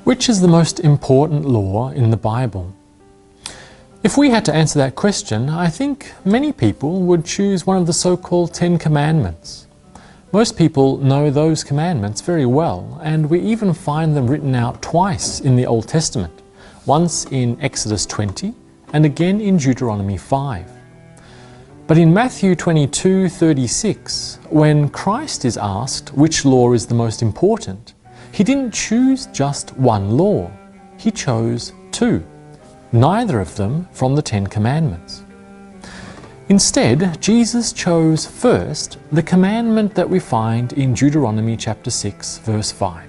Which is the most important law in the Bible? If we had to answer that question, I think many people would choose one of the so-called 10 Commandments. Most people know those commandments very well, and we even find them written out twice in the Old Testament, once in Exodus 20 and again in Deuteronomy 5. But in Matthew 22:36, when Christ is asked which law is the most important, He didn't choose just one law. He chose two, neither of them from the 10 Commandments. Instead, Jesus chose first the commandment that we find in Deuteronomy chapter 6, verse 5.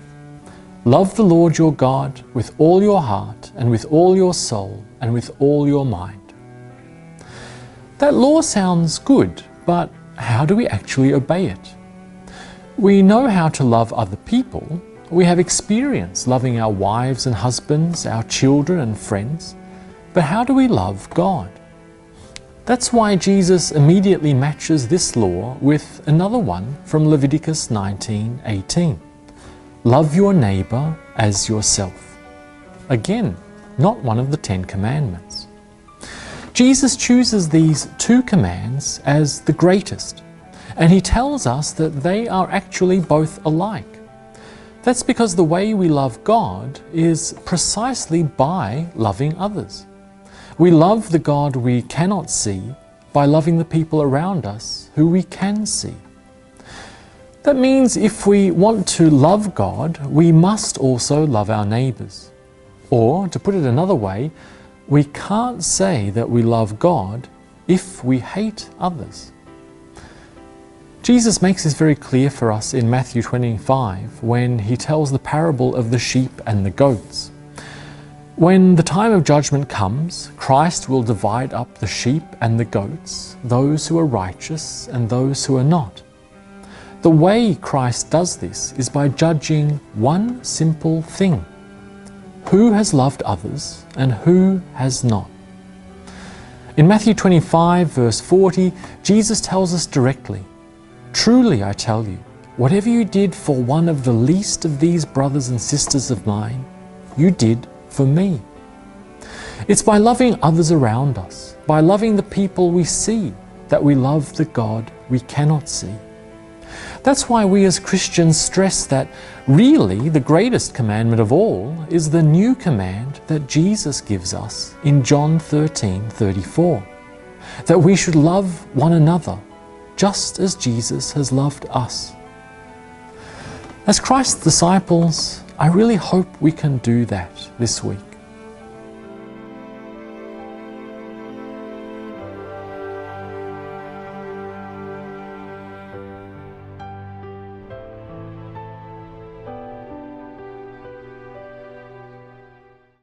Love the Lord your God with all your heart and with all your soul and with all your mind. That law sounds good, but how do we actually obey it? We know how to love other people. We have experience loving our wives and husbands, our children and friends. But how do we love God? That's why Jesus immediately matches this law with another one from Leviticus 19:18. Love your neighbor as yourself. Again, not one of the 10 Commandments. Jesus chooses these two commands as the greatest, and He tells us that they are actually both alike. That's because the way we love God is precisely by loving others. We love the God we cannot see by loving the people around us who we can see. That means if we want to love God, we must also love our neighbors. Or, to put it another way, we can't say that we love God if we hate others. Jesus makes this very clear for us in Matthew 25 when He tells the parable of the sheep and the goats. When the time of judgment comes, Christ will divide up the sheep and the goats, those who are righteous and those who are not. The way Christ does this is by judging one simple thing: who has loved others and who has not. In Matthew 25, verse 40, Jesus tells us directly, "Truly I tell you, whatever you did for one of the least of these brothers and sisters of mine, you did for me." It's by loving others around us, by loving the people we see, that we love the God we cannot see. That's why we as Christians stress that really the greatest commandment of all is the new command that Jesus gives us in John 13:34, that we should love one another just as Jesus has loved us. As Christ's disciples, I really hope we can do that this week.